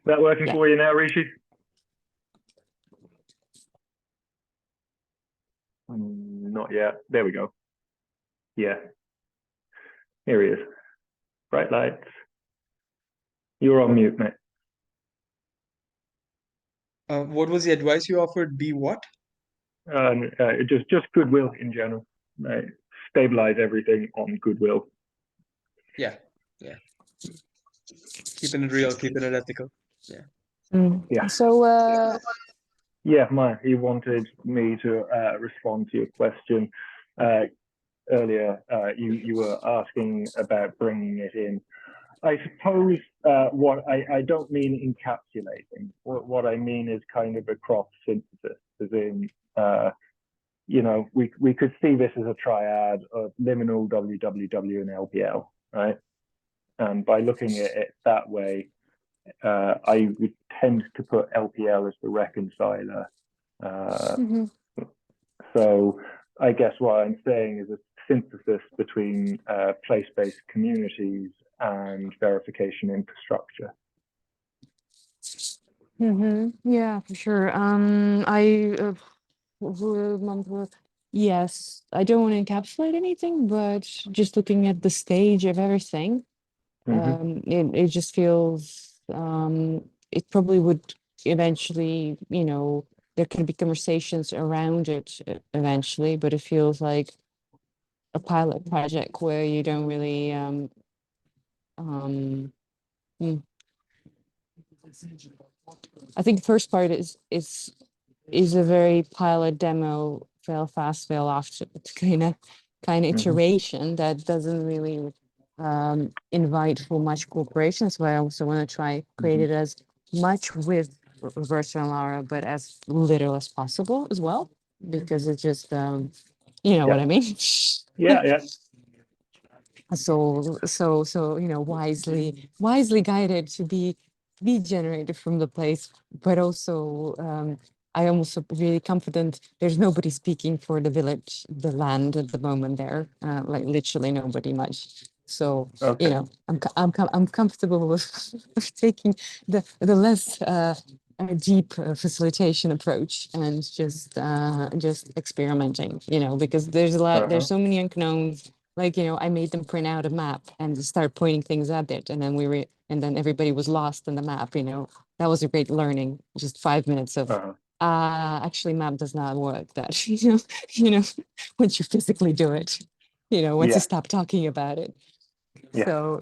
that working Yeah. for you now, Rishi? Not yet. There we go. Yeah. Here he is. Bright lights. You're on mute, mate. What was the advice you offered? Be what? Just goodwill in general. Right? Stabilize everything on goodwill. Yeah. Keeping it real, keeping it ethical. Yeah. Yeah. So, Yeah, Maya, he wanted me to respond to your question earlier. You were asking about bringing it in. I suppose what I don't mean encapsulating. What I mean is kind of a cross synthesis, as in, we could see this as a triad of liminal, WWW, and LPL, right? And by looking at it that way, I would tend to put LPL as the reconciler. So I guess what I'm saying is a synthesis between place-based communities and verification infrastructure. Yeah, for sure. Yes, I don't want to encapsulate anything, but just looking at the stage of everything, it just feels it probably would eventually, there can be conversations around it eventually, but it feels like a pilot project where you don't really I think the first part is a very pilot demo, fail fast, fail after kind of iteration that doesn't really invite for much cooperation. So I also want to try create it as much with Roberta and Laura, but as little as possible as well, because it's just what I mean. Yeah. So wisely guided to be generated from the place, but also I am also really confident there's nobody speaking for the village, the land at the moment there, like literally nobody much. So Okay. I'm comfortable with taking the less deep facilitation approach and just experimenting, because there's a lot, there's so many unknowns. Like, I made them print out a map and start pointing things at it. And then and then everybody was lost in the map, that was a great learning. Just 5 minutes of, actually map does not work that, once you physically do it, once you stop talking about it. So,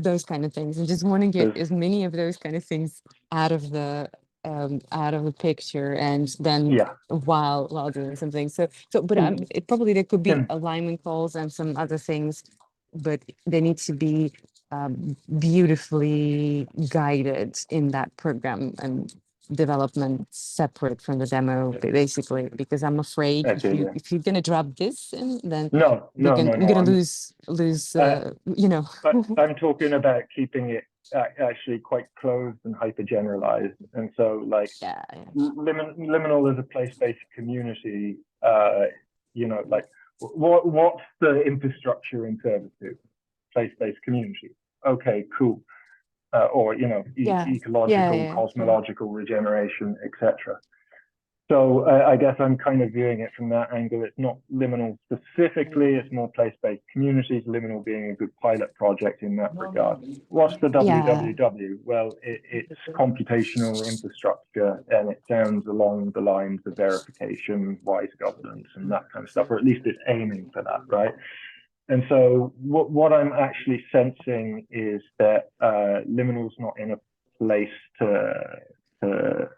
those kind of things, and just want to get as many of those kind of things out of the picture, and then while doing something. But there could be alignment calls and some other things, but they need to be beautifully guided in that program and development separate from the demo, basically, because I'm afraid if you're gonna drop this in, then we're gonna lose. I'm talking about keeping it actually quite closed and hyper generalized, and so Liminal is a place-based community. What's the infrastructure in servitude? Place-based community. Okay, cool. Or ecological, cosmological regeneration, etc. So I guess I'm kind of viewing it from that angle. It's not Liminal specifically, it's more place-based communities, Liminal being a good pilot project in that regard. What's the WWW? Well, it's computational infrastructure, and it sounds along the lines of verification, wise governance, and that kind of stuff, or at least it's aiming for that, right? And so what I'm actually sensing is that Liminal's not in a place to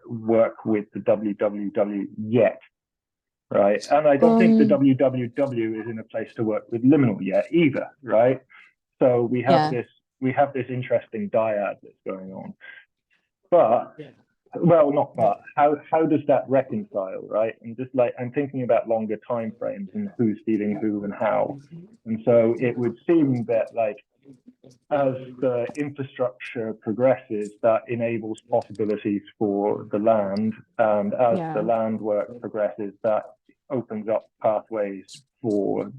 work with the WWW yet, right? And I don't think the WWW is in a place to work with Liminal yet either, right? So we have this interesting dyad that's going on. But how does that reconcile, right? And just I'm thinking about longer time frames and who's feeding who and how. And so it would seem that as the infrastructure progresses, that enables possibilities for the land, and as the land work progresses, that opens up pathways for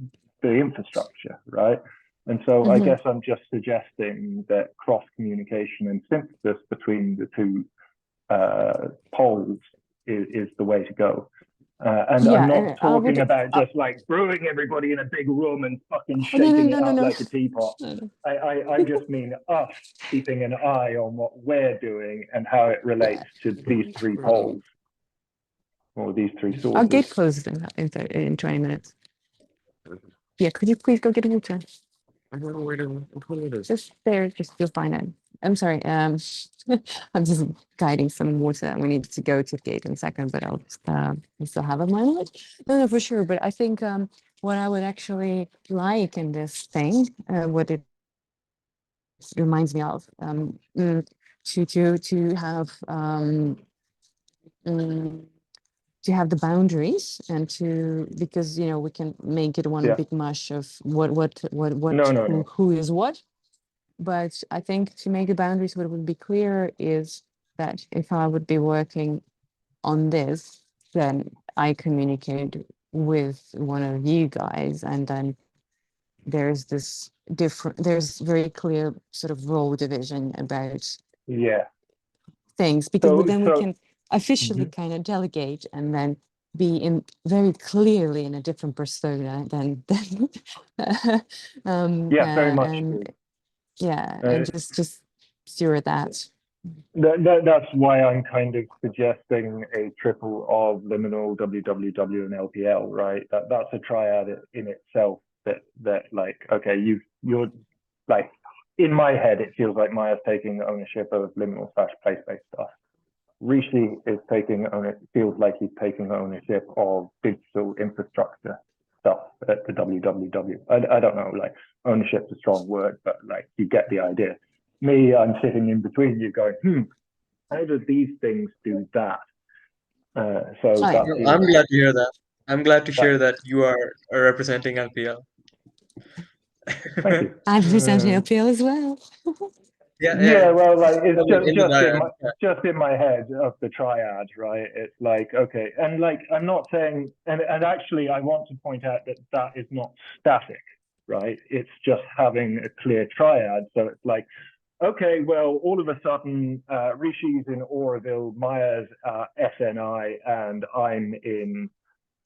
the infrastructure, right? And so I guess I'm just suggesting that cross communication and synthesis between the two poles is the way to go. And I'm not talking about just like brewing everybody in a big room and fucking shaking it out like a teapot. I just mean us keeping an eye on what we're doing and how it relates to these three poles or these three sources. I'll get closed in 20 minutes. Yeah, could you please go get water? I don't know where to put it. Just there, just you'll find it. I'm sorry. I'm just guiding some water. We need to go to the gate in a second, but I'll still have a moment. No, for sure. But I think what I would actually like in this thing, what it reminds me of, to have the boundaries and because we can make it one big mush of who is what. But I think to make the boundaries, what would be clear is that if I would be working on this, then I communicate with one of you guys, and then there's very clear sort of role division about things, because then we can officially kind of delegate and then be in very clearly in a different persona than very much true. And just steward that. That's why I'm kind of suggesting a triple of Liminal, WWW, and LPL, right? That's a triad in itself that like, okay, you're like, in my head, it feels like Maija's taking ownership of Liminal / place-based stuff. Rishi is feels like he's taking ownership of digital infrastructure stuff at the WWW. I don't know, like, ownership's a strong word, but like, you get the idea. Me, I'm sitting in between you going, how do these things do that? I'm glad to hear that. I'm glad to hear that you are representing LPL. Thank you. I'm representing LPL as well. Yeah, well, like, it's just in my head of the triad, right? It's like, okay, and like, I'm not saying, and actually I want to point out that is not static, right? It's just having a clear triad. So it's like, okay, well, all of a sudden, Rishi's in Oroville, Maija's SNI, and I'm in,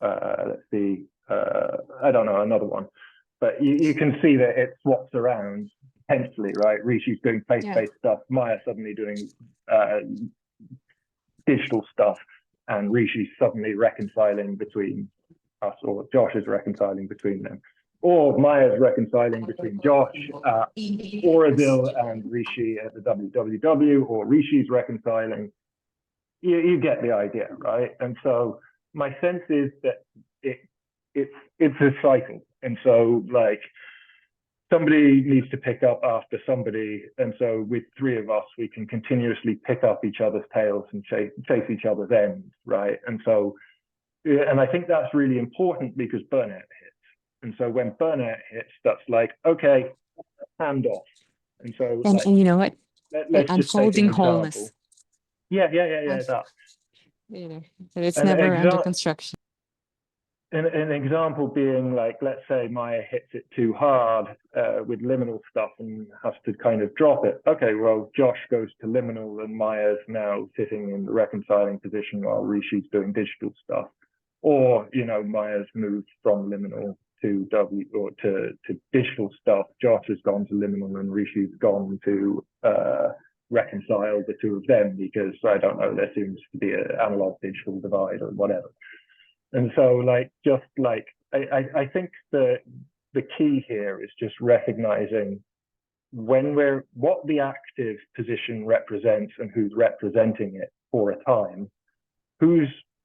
let's see, I don't know, another one. But you can see that it swaps around potentially, right? Rishi's doing face-based stuff, Maija suddenly doing digital stuff, and Rishi's suddenly reconciling between us, or Josh is reconciling between them. Or Maija's reconciling between Josh at Oroville and Rishi at the WWW, or Rishi's reconciling. You get the idea, right? And so my sense is that it's a cycle. And so, like, somebody needs to pick up after somebody. And so with three of us, we can continuously pick up each other's tails and chase each other's ends, right? And so, and I think that's really important because burnout hits. And so when burnout hits, that's like, okay, hand off. And so, and you know what? Let's unfolding wholeness. Yeah. That. That it's never under construction. An example being, like, let's say Maija hits it too hard with liminal stuff and has to kind of drop it. Okay, well, Josh goes to liminal and Maija's now sitting in the reconciling position while Rishi's doing digital stuff. Or, Maija's moved from liminal to to digital stuff. Josh has gone to liminal and Rishi's gone to reconcile the two of them because, I don't know, there seems to be an analog digital divide or whatever. And so, like, just like, I think the key here is just recognizing what the active position represents and who's representing it for a time,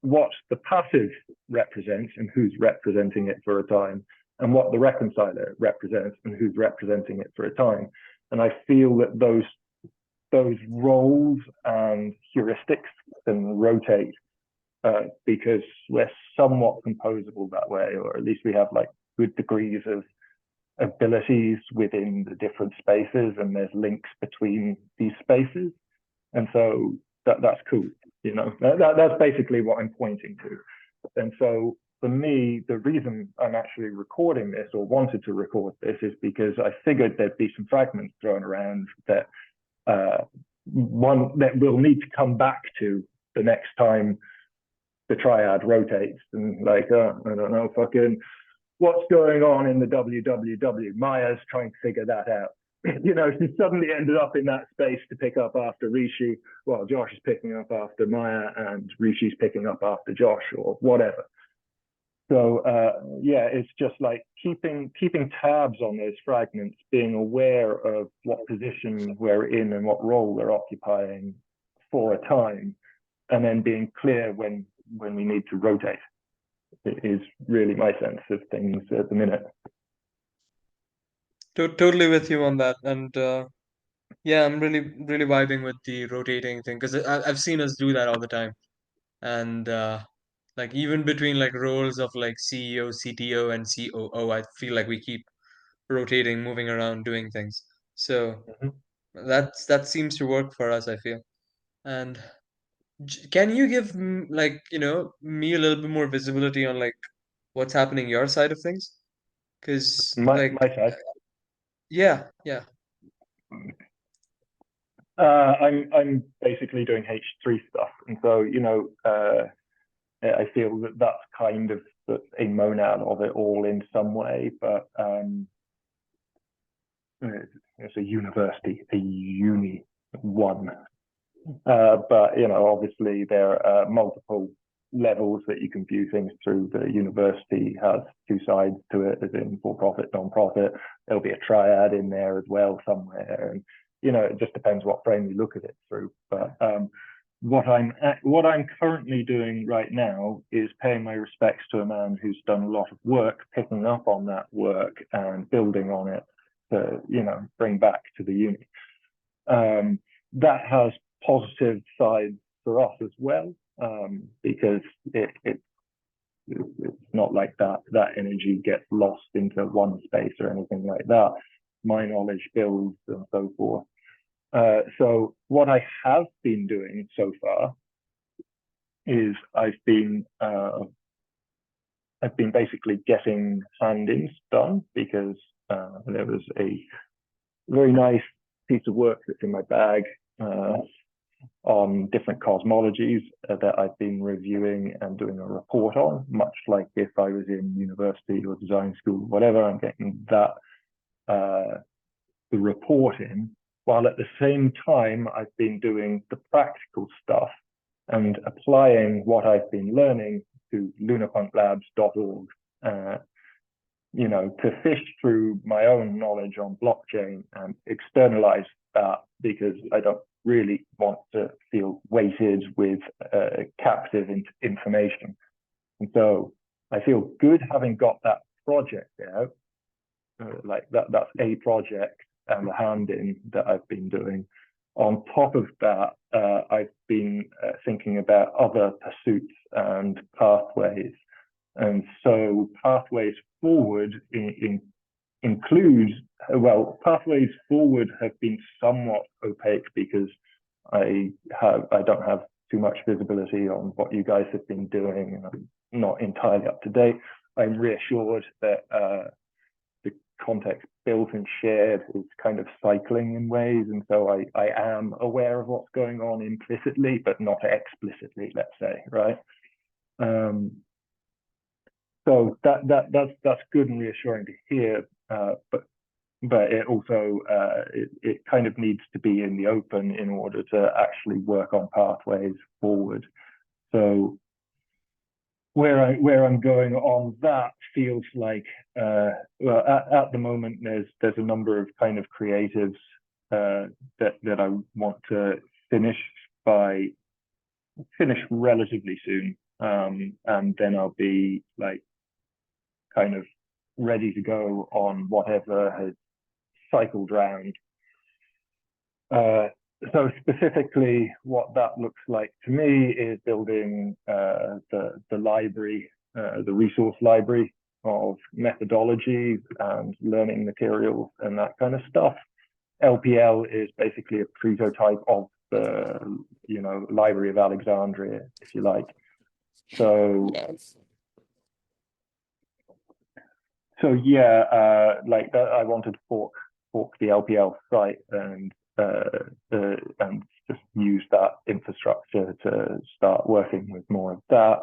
what the passive represents and who's representing it for a time, and what the reconciler represents and who's representing it for a time. And I feel that those roles and heuristics can rotate because we're somewhat composable that way, or at least we have like good degrees of abilities within the different spaces, and there's links between these spaces. And so that's cool. That's basically what I'm pointing to. And so for me, the reason I'm actually recording this or wanted to record this is because I figured there'd be some fragments thrown around that one that we'll need to come back to the next time the triad rotates, and like, I don't know, fucking what's going on in the WWW. Maija's trying to figure that out. You know, she suddenly ended up in that space to pick up after Rishi, while Josh is picking up after Maija and Rishi's picking up after Josh, or whatever. So yeah, it's just like keeping tabs on those fragments, being aware of what position we're in and what role we're occupying for a time, and then being clear when we need to rotate. It is really my sense of things at the minute. Totally with you on that, and yeah, I'm really vibing with the rotating thing, because I've seen us do that all the time, and like even between like roles of like CEO, CTO, and COO, I feel like we keep rotating, moving around, doing things. So that seems to work for us, I feel. And can you give like, me a little bit more visibility on like what's happening your side of things? Because My like side. yeah. I'm basically doing H3 stuff, and so I feel that that's kind of a monad of it all in some way, but it's a university, a uni one. But obviously there are multiple levels that you can view things through. The university has two sides to it, as in for-profit, non-profit. There'll be a triad in there as well somewhere, and it just depends what frame you look at it through. But what I'm currently doing right now is paying my respects to a man who's done a lot of work, picking up on that work and building on it to bring back to the uni. That has positive sides for us as well, because it's not like that energy gets lost into one space or anything like that. My knowledge builds and so forth. So what I have been doing so far is I've been basically getting hand-ins done, because there was a very nice piece of work that's in my bag on different cosmologies that I've been reviewing and doing a report on, much like if I was in university or design school, whatever. I'm getting that the report in, while at the same time I've been doing the practical stuff and applying what I've been learning to lunarpunklabs.org, to fish through my own knowledge on blockchain and externalize that, because I don't really want to feel weighted with captive information. And so I feel good having got that project out, like that's a project and the hand-in that I've been doing. On top of that, I've been thinking about other pursuits and pathways. And so pathways forward include, pathways forward have been somewhat opaque, because I don't have too much visibility on what you guys have been doing, and I'm not entirely up to date. I'm reassured that the context built and shared is kind of cycling in ways, and so I am aware of what's going on implicitly, but not explicitly, let's say, right? So that's good and reassuring to hear, but it also it kind of needs to be in the open in order to actually work on pathways forward. So where I'm going on that feels like at the moment there's a number of kind of creatives that I want to finish relatively soon, and then I'll be like kind of ready to go on whatever has cycled round. So specifically, what that looks like to me is building the library, the resource library of methodologies and learning materials and that kind of stuff. LPL is basically a prototype of the Library of Alexandria, if you like. So So yeah, like that, I wanted to fork the LPL site and just use that infrastructure to start working with more of that.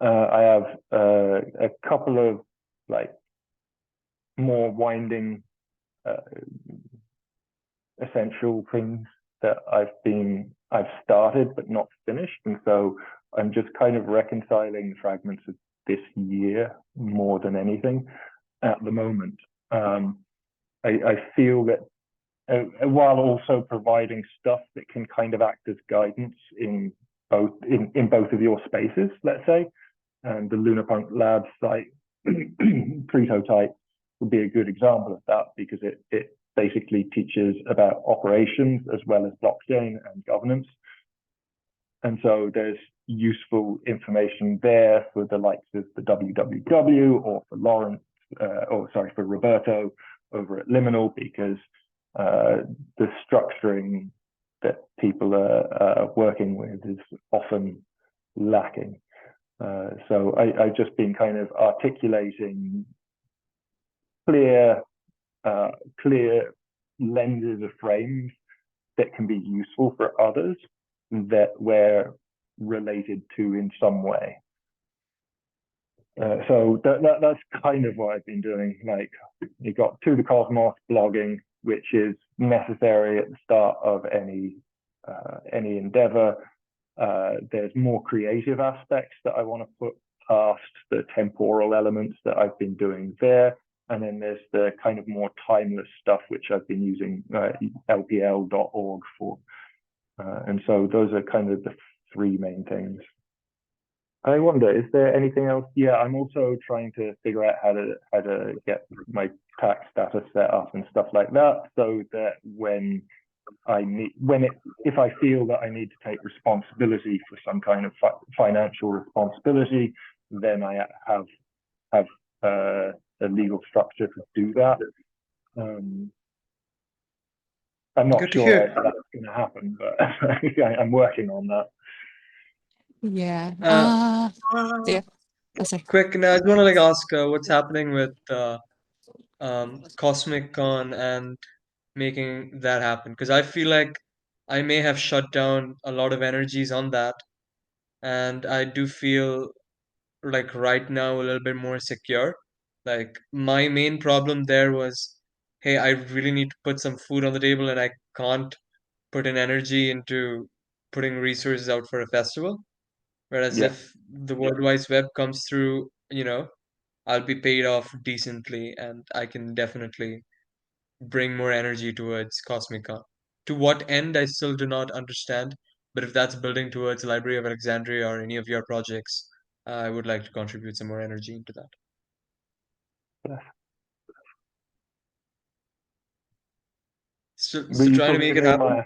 I have a couple of like more winding essential things that I've started but not finished, and so I'm just kind of reconciling the fragments of this year more than anything at the moment. I feel that while also providing stuff that can kind of act as guidance in both of your spaces, let's say, and the Lunapunk Labs site prototype would be a good example of that, because it basically teaches about operations as well as blockchain and governance. And so there's useful information there for the likes of the WWW or for Lawrence, for Roberto over at Liminal, because the structuring that people are working with is often lacking. So I've just been kind of articulating clear lenses of frames that can be useful for others that we're related to in some way. So that's kind of what I've been doing. Like, you got To the Cosmos blogging, which is necessary at the start of any endeavor. There's more creative aspects that I want to put past the temporal elements that I've been doing there. And then there's the kind of more timeless stuff, which I've been using lpl.org for. And so those are kind of the three main things. I wonder, is there anything else? Yeah, I'm also trying to figure out how to get my tax status set up and stuff like that, so that if I feel that I need to take responsibility for some kind of financial responsibility, then I have a legal structure to do that. I'm not sure if that's going to happen, but I'm working on that. Yeah. Yeah. Quick, now I just want to ask what's happening with Cosmic Con and making that happen, because I feel like I may have shut down a lot of energies on that, and I do feel like right now a little bit more secure. Like, my main problem there was, hey, I really need to put some food on the table, and I can't put in energy into putting resources out for a festival. Whereas if the World Wide Web comes through, I'll be paid off decently, and I can definitely bring more energy towards Cosmic Con. To what end, I still do not understand, but if that's building towards Library of Alexandria or any of your projects, I would like to contribute some more energy into that. So trying to make it happen.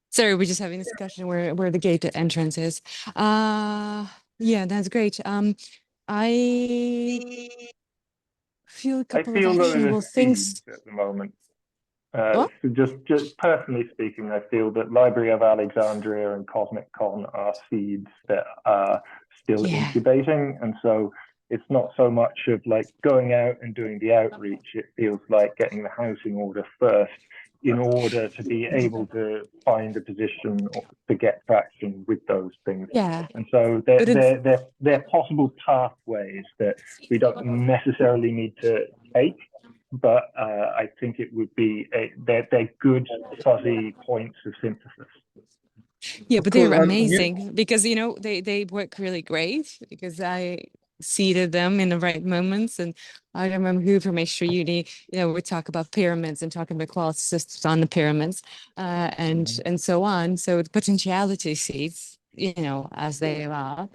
Sorry, we're just having a discussion where the gate entrance is. Yeah, that's great. I feel a couple of actionable things at the moment. So just personally speaking, I feel that Library of Alexandria and Cosmic Con are seeds that are still incubating, and so it's not so much of like going out and doing the outreach. It feels like getting the house in order first, in order to be able to find a position or to get traction with those things. Yeah. And so they're possible pathways that we don't necessarily need to take, but I think it would be they're good fuzzy points of synthesis. Yeah, but they're amazing because they work really great, because I seeded them in the right moments. And I remember who from H3 Uni, we talk about pyramids and talking about quality systems on the pyramids, and so on. So the potentiality seeds, as they are,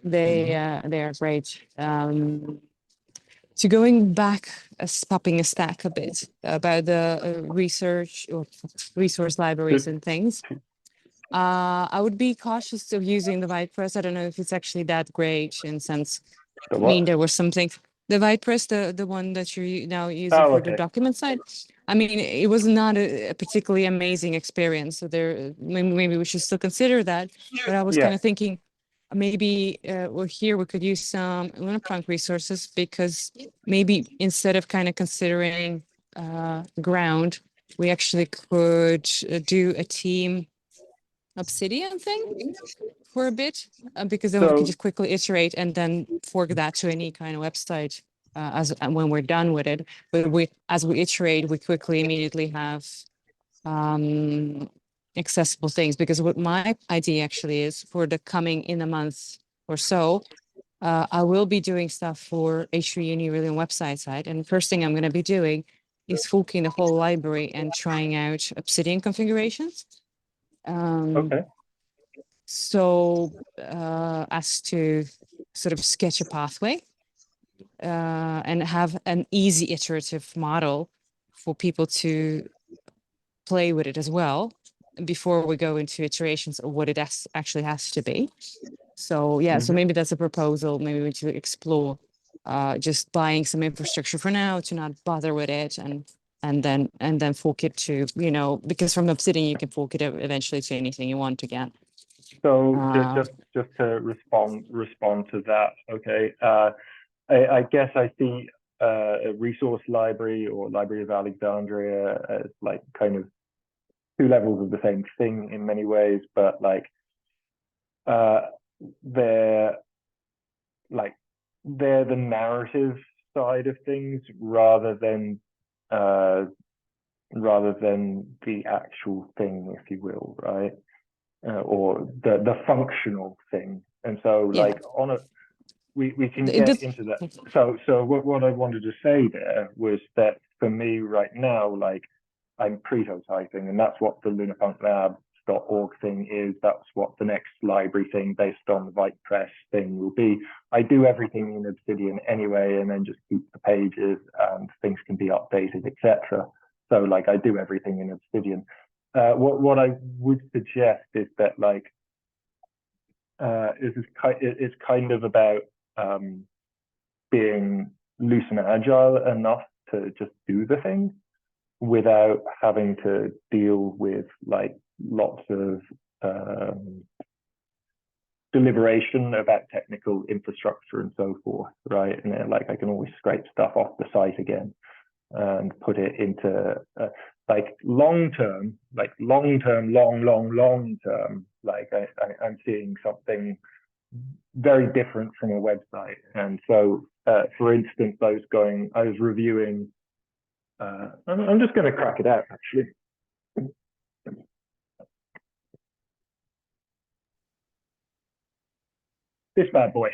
they are great. So going back, popping a stack a bit about the research or resource libraries and things. I would be cautious of using the WordPress. I don't know if it's actually that great in sense. I mean, there was something. The WordPress, the one that you're now using for the document side. I mean, it was not a particularly amazing experience. So maybe we should still consider that. But I was kind of thinking, maybe well, here we could use some Liminal resources, because maybe instead of kind of considering ground, we actually could do a team Obsidian thing for a bit, because then we can just quickly iterate and then fork that to any kind of website when we're done with it. But as we iterate, we quickly immediately have accessible things, because what my idea actually is for the coming in a month or so, I will be doing stuff for H3 Uni Brilliant website side. And the first thing I'm going to be doing is forking the whole library and trying out Obsidian configurations. Okay. So as to sort of sketch a pathway and have an easy iterative model for people to play with it as well, before we go into iterations of what it actually has to be. So yeah, so maybe that's a proposal. Maybe we should explore just buying some infrastructure for now to not bother with it, and then fork it to, you know, because from Obsidian you can fork it eventually to anything you want again. So just to respond to that, okay. I guess I see a resource library or Library of Alexandria as like kind of two levels of the same thing in many ways, but like they're the narrative side of things rather than the actual thing, if you will, right? Or the functional thing. And so like on a we can get into that. So what I wanted to say there was that for me right now, like I'm prototyping, and that's what the lunapunklabs.org thing is. That's what the next library thing based on the VitePress thing will be. I do everything in Obsidian anyway, and then just keep the pages and things can be updated, etc. So like I do everything in Obsidian. What I would suggest is that like it's kind of about being loose and agile enough to just do the thing without having to deal with like lots of deliberation about technical infrastructure and so forth, right? And then, like I can always scrape stuff off the site again and put it into like long term, like long term, like I'm seeing something very different from a website. And so for instance, I was reviewing I'm just going to crack it out actually. This bad boy.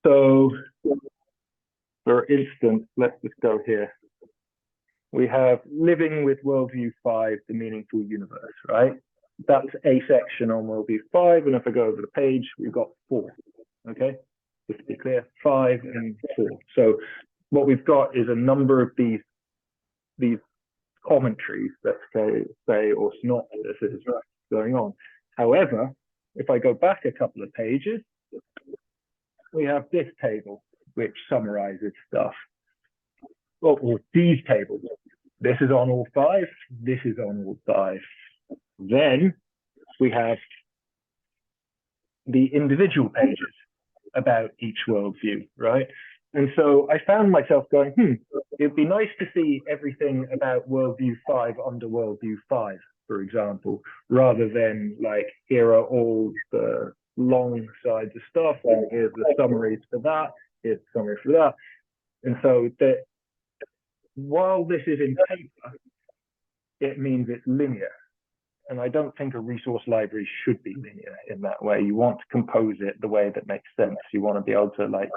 So for instance, let's just go here. We have Living with Worldview 5, the Meaningful Universe, right? That's a section on Worldview 5, and if I go over the page, we've got 4, okay? Just to be clear, 5 and 4. So what we've got is a number of these commentaries, let's say, or synopsis going on. However, if I go back a couple of pages, we have this table, which summarizes stuff. Well, these tables. This is on all 5. This is on all 5. Then we have the individual pages about each worldview, right? And so I found myself going, it'd be nice to see everything about Worldview 5 under Worldview 5, for example, rather than like, here are all the long sides of stuff, and here's the summaries for that, here's the summary for that. And so that while this is in paper, it means it's linear. And I don't think a resource library should be linear in that way. You want to compose it the way that makes sense. You want to be able to like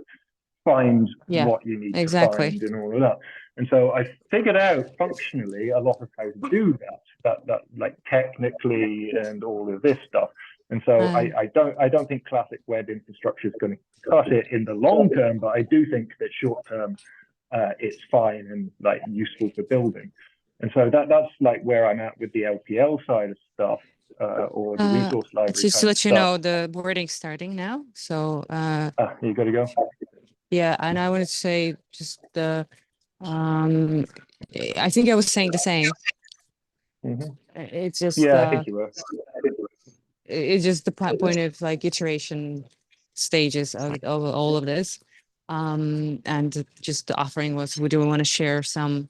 find what you need to find and all of that. And so I figured out functionally a lot of how to do that like technically and all of this stuff. And so I don't think classic web infrastructure is going to cut it in the long term, but I do think that short term it's fine and like useful for building. And so that's like where I'm at with the LPL side of stuff, or the resource library. Just to let you know, the boarding's starting now. So you got to go. Yeah, and I wanted to say just the I think I was saying the same. It's just I think you were. it's just the point of like iteration stages of all of this. And just the offering was, do we want to share some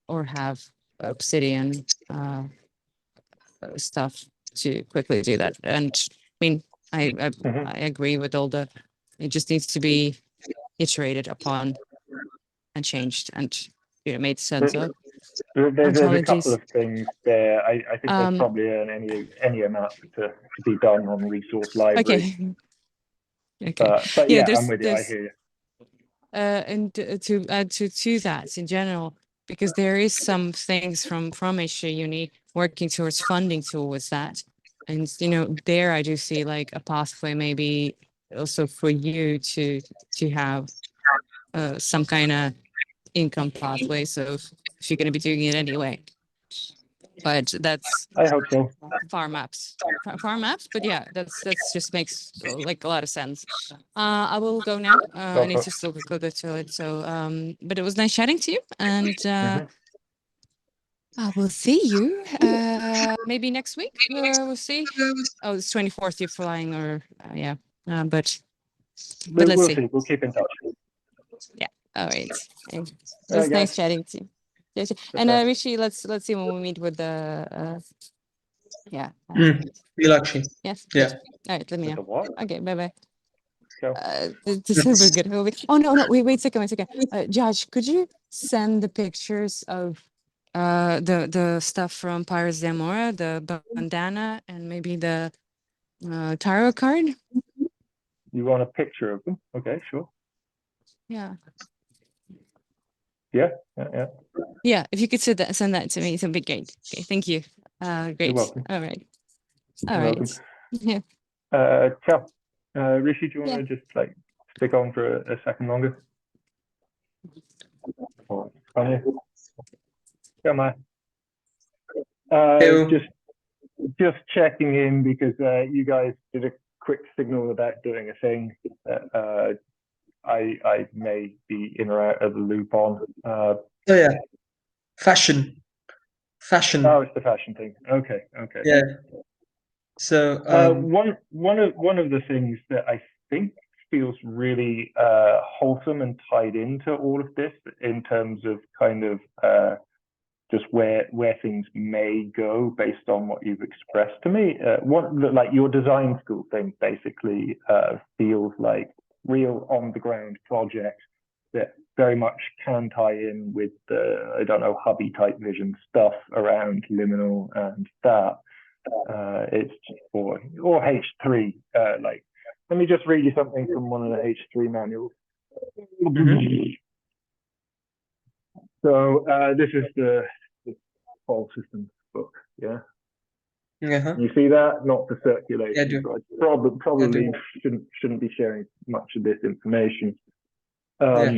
or have Obsidian stuff to quickly do that? And I mean, I agree with all the, it just needs to be iterated upon and changed and made sense of. There's a couple of things there. I think there's probably any amount to be done on resource library. Okay. But yeah, I'm with you. I hear you. And to add to that in general, because there is some things from HG Uni working towards funding towards that, and there I do see like a pathway maybe also for you to have some kind of income pathway. So if you're going to be doing it anyway, but that's, I hope so. Farm maps, but yeah, that's just makes like a lot of sense. I will go now. I need to still go to the toilet. So but it was nice chatting to you, and I will see you maybe next week. We'll see. Oh, it's 24th you're flying, or yeah, but let's see. We'll keep in touch. Yeah. All right. Just nice chatting to you. And Rishi, let's see when we meet with the yeah. Lakshi. Yes. Yeah. All right. Let me know. What? Okay. Bye bye. Go. This will be good. Oh no. Wait a second. Josh, could you send the pictures of the stuff from Pirates de Mora, the bandana, and maybe the tarot card? You want a picture of them? Okay, sure. Yeah. Yeah. Yeah. If you could send that to me, it would be great. Okay. Thank you. Great. You're welcome. All right. Welcome. Yeah. Ciao. Rishi, do you want to just like stick on for a second longer? Or come on. Just checking in because you guys did a quick signal about doing a thing that I may be in or out of the loop on. Oh yeah, fashion. Oh, it's the fashion thing. Okay. Yeah. So one of the things that I think feels really wholesome and tied into all of this in terms of kind of just where things may go based on what you've expressed to me. Like your design school thing basically feels like real on the ground project that very much can tie in with the, I don't know, hubby type vision stuff around Liminal and that. It's or H3. Like, let me just read you something from one of the H3 manuals. So this is the Fall Systems book, yeah. You see that? Not the circulation. Yeah, I do. So I probably shouldn't be sharing much of this information. But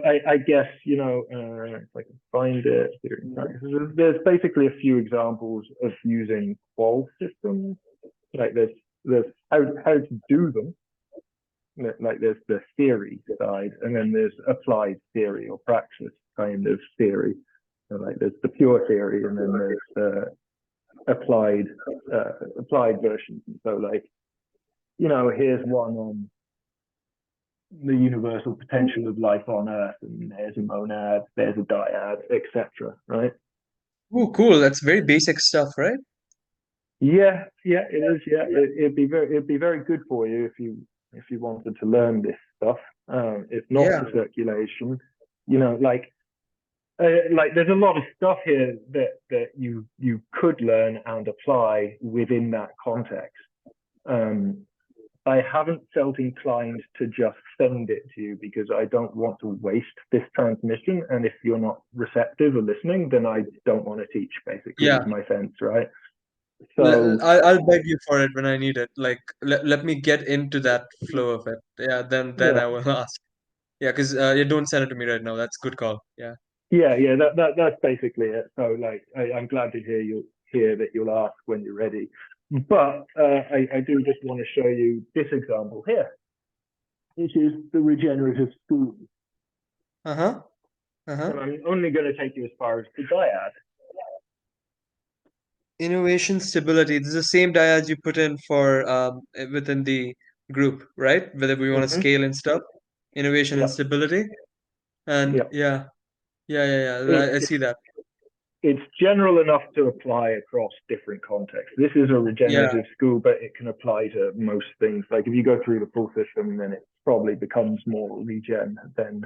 I guess, if I can find it, there's basically a few examples of using qual systems. Like there's how to do them. Like there's the theory side, and then there's applied theory or praxis kind of theory. So like there's the pure theory, and then there's applied versions. And so like, here's one on the universal potential of life on Earth, and there's a monad, there's a dyad, etc. Right? Oh, cool. That's very basic stuff, right? Yeah, it is. Yeah, it'd be very good for you if you wanted to learn this stuff. If not the circulation, like there's a lot of stuff here that you could learn and apply within that context. I haven't felt inclined to just send it to you because I don't want to waste this transmission. And if you're not receptive or listening, then I don't want to teach, basically, is my sense, right? So I'll beg you for it when I need it. Like, let me get into that flow of it. Yeah, then I will ask. Yeah, because you don't send it to me right now. That's a good call. Yeah. Yeah, that's basically it. So like, I'm glad to hear that you'll ask when you're ready. But I do just want to show you this example here, which is the regenerative school. And I'm only going to take you as far as the dyad. Innovation stability. This is the same dyad you put in for within the group, right? Whether we want to scale and stuff. Innovation and Yeah, stability. And yeah. I see that. It's general enough to apply across different contexts. This is a Yeah, regenerative school, but it can apply to most things. Like if you go through the full system, then it probably becomes more regen than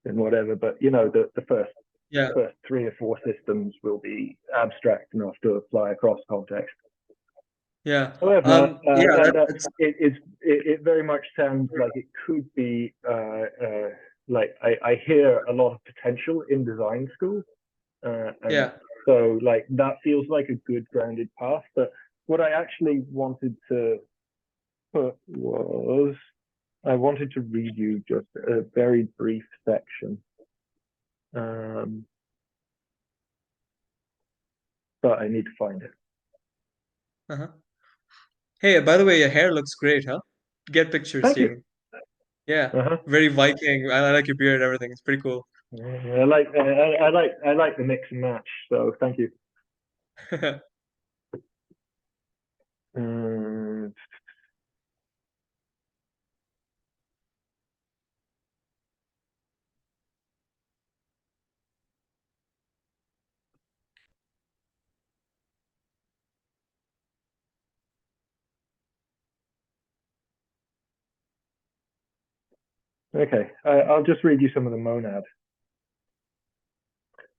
whatever. But you know, the first yeah, 3 or 4 systems will be abstract enough to apply across context. yeah. However, Yeah, that's it very much sounds like it could be like I hear a lot of potential in design school, and yeah. so like that feels like a good grounded path. But what I actually wanted to put was I wanted to read you just a very brief section. But I need to find it. Uh-huh. Hey, by the way, your hair looks great, huh? Get pictures Thank you. taken. Yeah, Uh-huh. very Viking. I like your beard, everything. It's pretty cool. I like the mix and match. So thank you. Um, okay, I'll just read you some of the monad.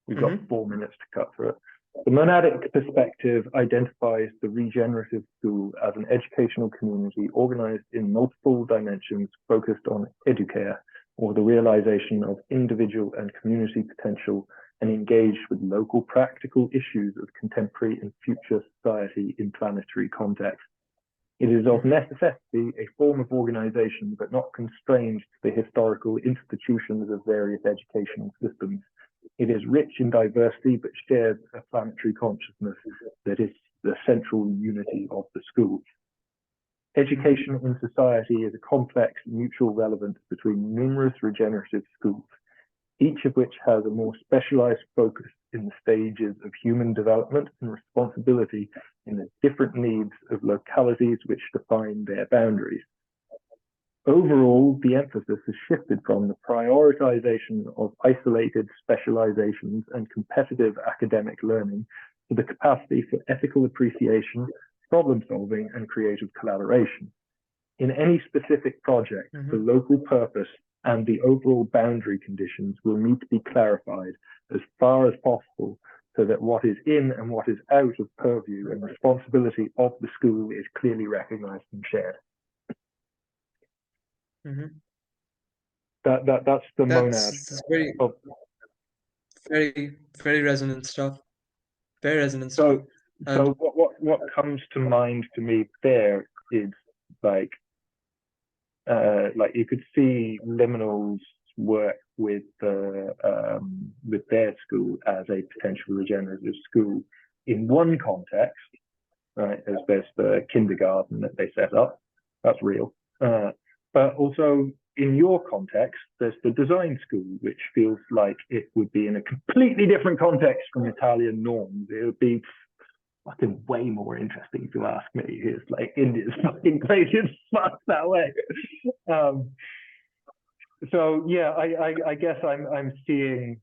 We've got 4 minutes to cut through it. The monadic perspective identifies the regenerative school as an educational community organized in multiple dimensions focused on educare, or the realization of individual and community potential, and engaged with local practical issues of contemporary and future society in planetary context. It is of necessity a form of organization, but not constrained to the historical institutions of various educational systems. It is rich in diversity, but shares a planetary consciousness that is the central unity of the school. Education in society is a complex mutual relevance between numerous regenerative schools, each of which has a more specialized focus in the stages of human development and responsibility in the different needs of localities which define their boundaries. Overall, the emphasis has shifted from the prioritization of isolated specializations and competitive academic learning to the capacity for ethical appreciation, problem solving, and creative collaboration. In any specific project, the local purpose and the overall boundary conditions will need to be clarified as far as possible so that what is in and what is out of purview and responsibility of the school is clearly recognized and shared. That's the monad. That's very resonant stuff. Very resonant So stuff. And what comes to mind to me there is like you could see Liminal's work with their school as a potential regenerative school in one context, right? As there's the kindergarten that they set up, that's real. But also in your context, there's the design school, which feels like it would be in a completely different context from Italian norms. It would be fucking way more interesting if you ask me. It's like India's fucking crazy as fuck that way. So yeah, I guess I'm seeing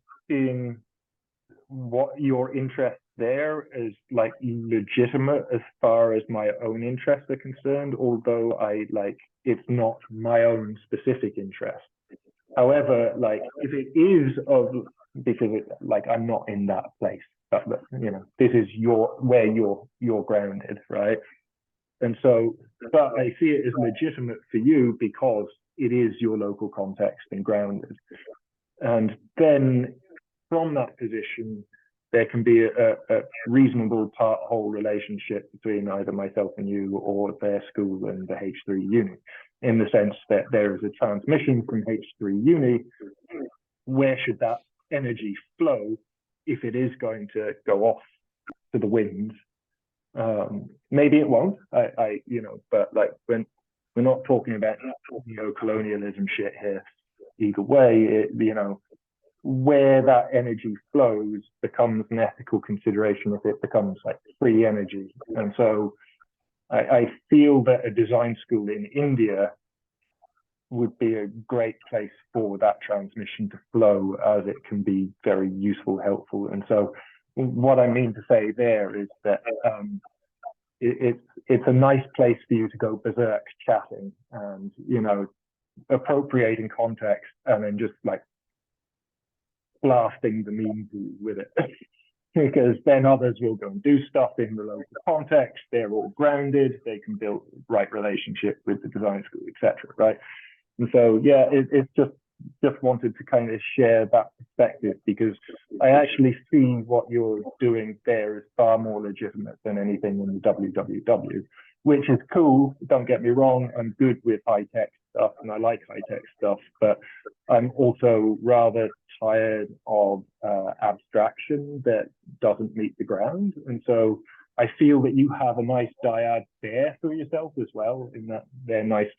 what your interest there is like legitimate as far as my own interests are concerned, although it's not my own specific interest. However, like if it is because I'm not in that place, but you know, this is where you're grounded, right? And so, but I see it as legitimate for you because it is your local context and grounded. And then from that position, there can be a reasonable part-whole relationship between either myself and you or their school and the H3 uni, in the sense that there is a transmission from H3 uni. Where should that energy flow if it is going to go off to the winds? Maybe it won't, but like when we're not talking about neo-colonialism shit here, either way, where that energy flows becomes an ethical consideration if it becomes like free energy. And so I feel that a design school in India would be a great place for that transmission to flow, as it can be very useful, helpful. And so what I mean to say there is that it's a nice place for you to go berserk chatting and, you know, appropriating context and then just like blasting the meme pool with it. Because then others will go and do stuff in the local context. They're all grounded. They can build the right relationship with the design school, etc. Right? And so, yeah, it's just wanted to kind of share that perspective, because I actually see what you're doing there is far more legitimate than anything in the WWW, which is cool. Don't get me wrong. I'm good with high tech stuff and I like high tech stuff, but I'm also rather tired of abstraction that doesn't meet the ground. And so I feel that you have a nice dyad there for yourself as well, in that they're nice